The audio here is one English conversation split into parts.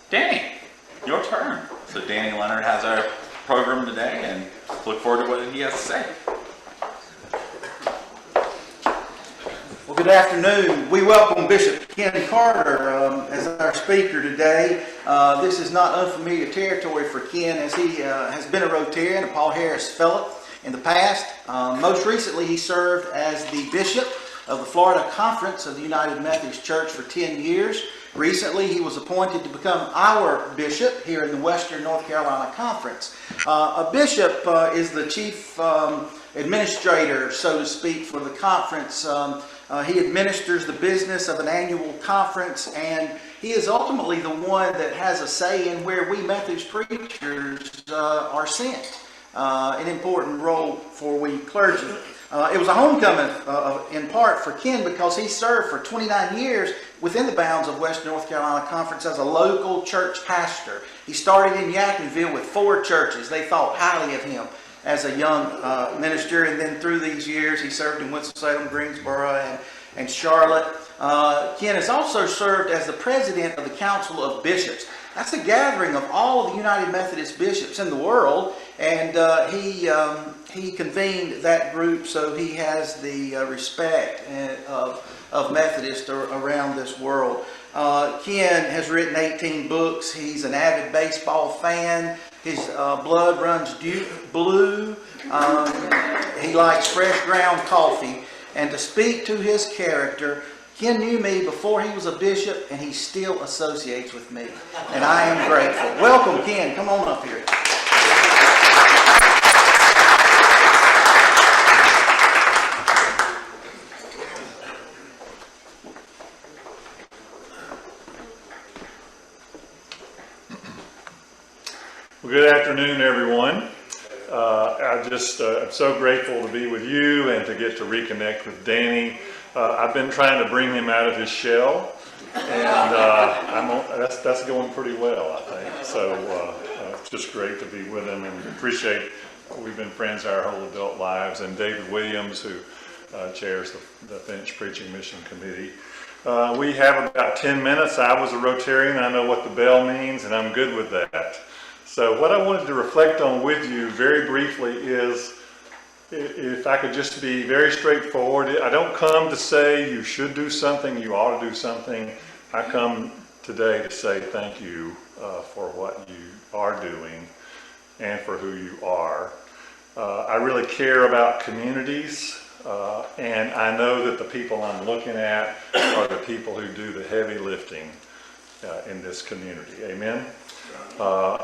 Danny, your turn. So Danny Leonard has our program today, and look forward to what he has to say. Well, good afternoon. We welcome Bishop Ken Carter as our speaker today. This is not unfamiliar territory for Ken, as he has been a Rotarian, a Paul Harris Fellow in the past. Most recently, he served as the bishop of the Florida Conference of the United Methodist Church for 10 years. Recently, he was appointed to become our bishop here in the Western North Carolina Conference. A bishop is the chief administrator, so to speak, for the conference. He administers the business of an annual conference, and he is ultimately the one that has a say in where we Methodist preachers are sent. An important role for we clergy. It was a homecoming in part for Ken because he served for 29 years within the bounds of Western North Carolina Conference as a local church pastor. He started in Yadkinville with 4 churches. They thought highly of him as a young minister, and then through these years he served in Winston-Salem, Greensboro, and Charlotte. Ken has also served as the president of the Council of Bishops. That's a gathering of all of the United Methodist bishops in the world, and he convened that group, so he has the respect of Methodists around this world. Ken has written 18 books. He's an avid baseball fan. His blood runs blue. He likes fresh ground coffee. And to speak to his character, Ken knew me before he was a bishop, and he still associates with me. And I am grateful. Welcome, Ken. Come on up here. Well, good afternoon, everyone. I'm so grateful to be with you and to get to reconnect with Danny. I've been trying to bring him out of his shell, and that's going pretty well, I think. So it's just great to be with him, and appreciate we've been friends our whole adult lives. And David Williams, who chairs the Finch Preaching Mission Committee. We have about 10 minutes. I was a Rotarian. I know what the bell means, and I'm good with that. So what I wanted to reflect on with you very briefly is, if I could just be very straightforward, I don't come to say you should do something, you ought to do something. I come today to say thank you for what you are doing and for who you are. I really care about communities, and I know that the people I'm looking at are the people who do the heavy lifting in this community. Amen?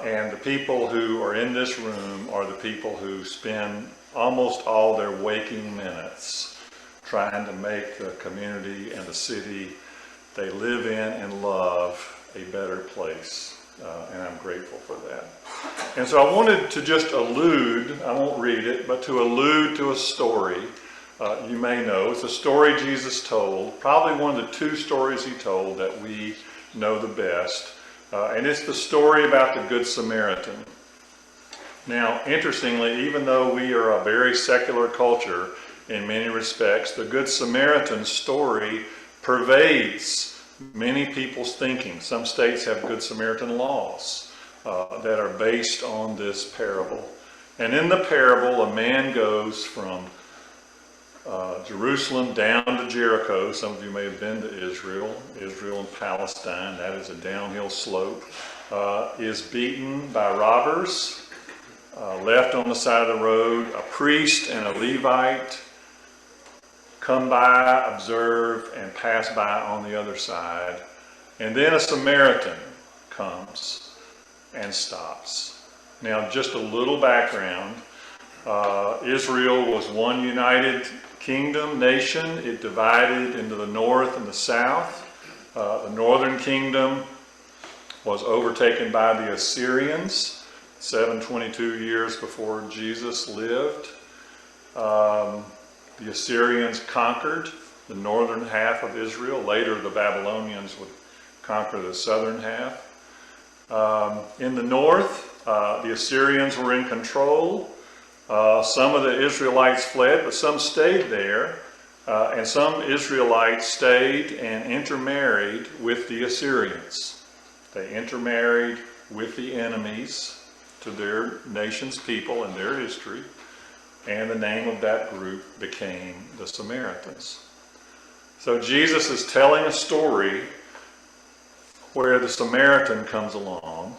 And the people who are in this room are the people who spend almost all their waking minutes trying to make the community and the city they live in and love a better place. And I'm grateful for that. And so I wanted to just allude, I won't read it, but to allude to a story you may know. It's a story Jesus told, probably one of the 2 stories he told that we know the best. And it's the story about the Good Samaritan. Now, interestingly, even though we are a very secular culture in many respects, the Good Samaritan story pervades many people's thinking. Some states have Good Samaritan laws that are based on this parable. And in the parable, a man goes from Jerusalem down to Jericho. Some of you may have been to Israel and Palestine. That is a downhill slope. Is beaten by robbers, left on the side of the road. A priest and a Levite come by, observe, and pass by on the other side. And then a Samaritan comes and stops. Now, just a little background. Israel was one united kingdom, nation. It divided into the north and the south. The northern kingdom was overtaken by the Assyrians 722 years before Jesus lived. The Assyrians conquered the northern half of Israel. Later, the Babylonians would conquer the southern half. In the north, the Assyrians were in control. Some of the Israelites fled, but some stayed there. And some Israelites stayed and intermarried with the Assyrians. They intermarried with the enemies to their nation's people and their history, and the name of that group became the Samaritans. So Jesus is telling a story where the Samaritan comes along.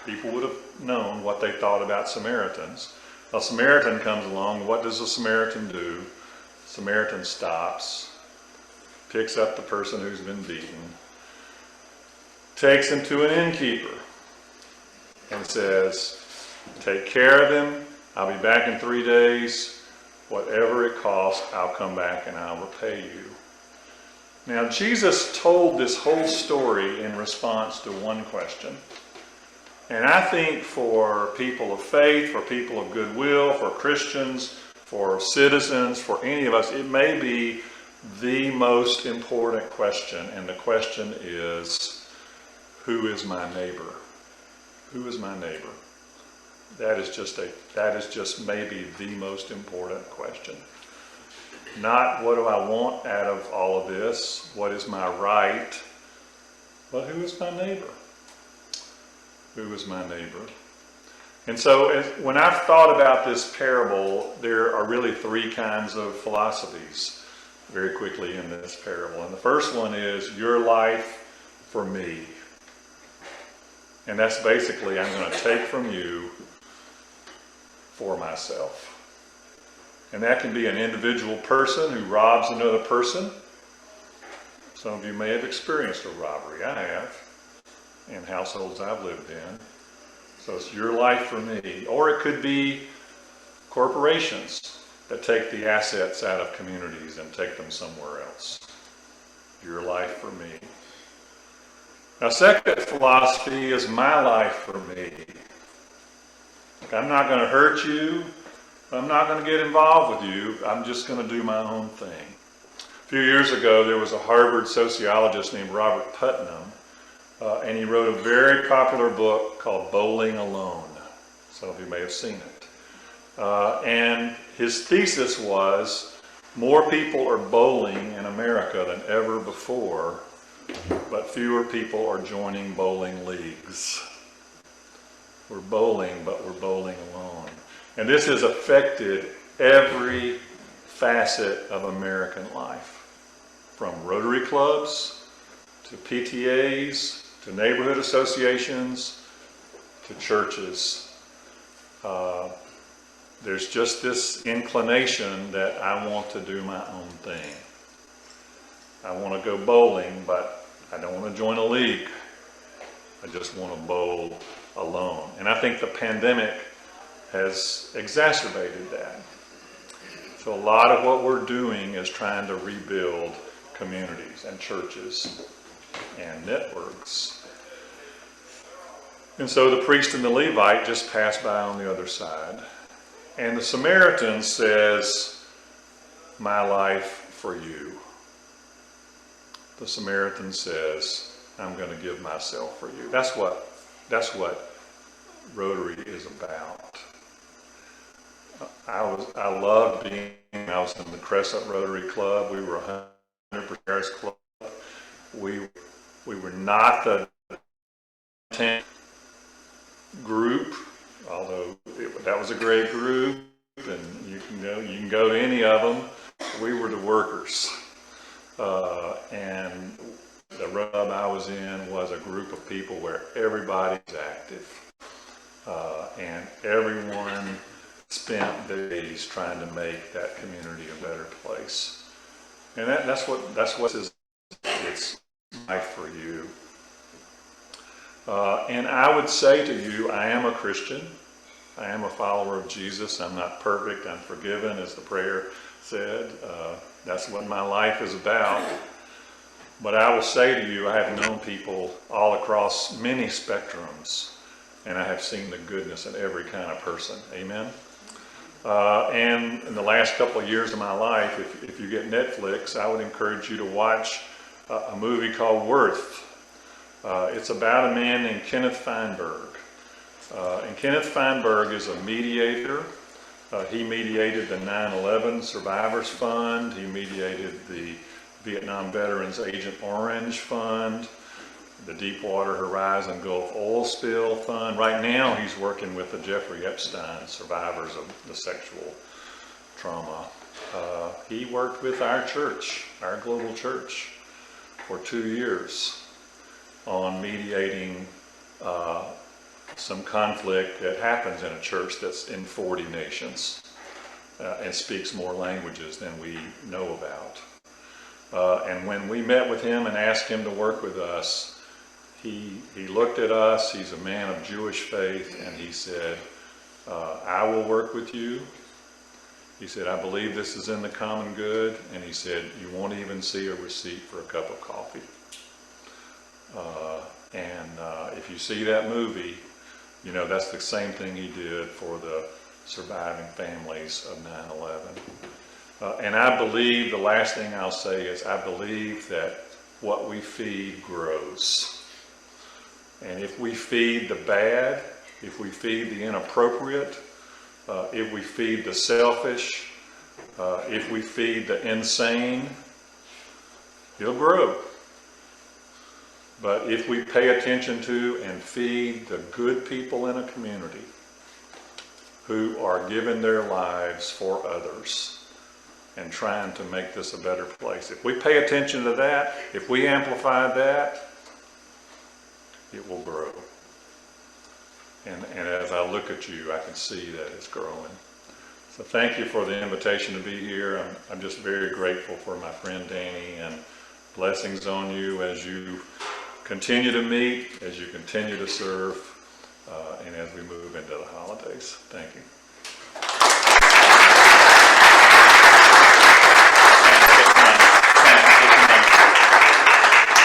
People would have known what they thought about Samaritans. A Samaritan comes along. What does a Samaritan do? Samaritan stops, picks up the person who's been beaten, takes him to an innkeeper, and says, take care of him. I'll be back in 3 days. Whatever it costs, I'll come back and I'll repay you. Now, Jesus told this whole story in response to one question. And I think for people of faith, for people of goodwill, for Christians, for citizens, for any of us, it may be the most important question. And the question is, who is my neighbor? Who is my neighbor? That is just maybe the most important question. Not what do I want out of all of this? What is my right? But who is my neighbor? Who is my neighbor? And so when I've thought about this parable, there are really three kinds of philosophies very quickly in this parable. And the first one is your life for me. And that's basically, I'm going to take from you for myself. And that can be an individual person who robs another person. Some of you may have experienced a robbery. I have, in households I've lived in. So it's your life for me. Or it could be corporations that take the assets out of communities and take them somewhere else. Your life for me. Now, second philosophy is my life for me. I'm not going to hurt you. I'm not going to get involved with you. I'm just going to do my own thing. A few years ago, there was a Harvard sociologist named Robert Putnam, and he wrote a very popular book called Bowling Alone. Some of you may have seen it. And his thesis was, more people are bowling in America than ever before, but fewer people are joining bowling leagues. We're bowling, but we're bowling alone. And this has affected every facet of American life, from Rotary clubs, to PTAs, to neighborhood associations, to churches. There's just this inclination that I want to do my own thing. I want to go bowling, but I don't want to join a league. I just want to bowl alone. And I think the pandemic has exacerbated that. So a lot of what we're doing is trying to rebuild communities and churches and networks. And so the priest and the Levite just passed by on the other side. And the Samaritan says, my life for you. The Samaritan says, I'm going to give myself for you. That's what Rotary is about. I loved I was in the Crescent Rotary Club. We were 100% Harris Club. We were not the 10 group, although that was a great group, and you can go to any of them. We were the workers, and the rub I was in was a group of people where everybody's active, and everyone spent days trying to make that community a better place. And that's what it's life for you. And I would say to you, I am a Christian. I am a follower of Jesus. I'm not perfect. I'm forgiven, as the prayer said. That's what my life is about. But I will say to you, I have known people all across many spectrums, and I have seen the goodness in every kind of person. Amen? And in the last couple of years of my life, if you get Netflix, I would encourage you to watch a movie called Worth. It's about a man named Kenneth Feinberg. And Kenneth Feinberg is a mediator. He mediated the 9/11 Survivors Fund. He mediated the Vietnam Veterans Agent Orange Fund, the Deepwater Horizon Gulf Oil Spill Fund. Right now, he's working with the Jeffrey Epstein survivors of the sexual trauma. He worked with our church, our global church, for 2 years on mediating some conflict that happens in a church that's in 40 nations and speaks more languages than we know about. And when we met with him and asked him to work with us, he looked at us, he's a man of Jewish faith, and he said, I will work with you. He said, I believe this is in the common good. And he said, you won't even see a receipt for a cup of coffee. If you see that movie, you know, that's the same thing he did for the surviving families of 9/11. And I believe, the last thing I'll say is, I believe that what we feed grows. And if we feed the bad, if we feed the inappropriate, if we feed the selfish, if we feed the insane, it'll grow. But if we pay attention to and feed the good people in a community who are giving their lives for others and trying to make this a better place, if we pay attention to that, if we amplify that, it will grow. And as I look at you, I can see that it's growing. So thank you for the invitation to be here. I'm just very grateful for my friend Danny, and blessings on you as you continue to meet, as you continue to serve, and as we move into the holidays. Thank you.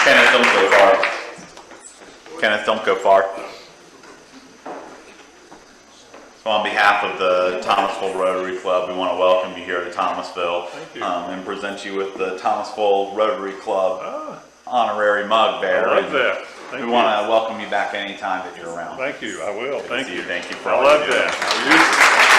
Kenneth, don't go far. Kenneth, don't go far. So on behalf of the Thomasville Rotary Club, we want to welcome you here to Thomasville. Thank you. And present you with the Thomasville Rotary Club honorary mug there. I love that. Thank we you. want to welcome you back anytime that you're around. Thank you. I will. Thank you. Thank you for I all love you do. that. I'll use it.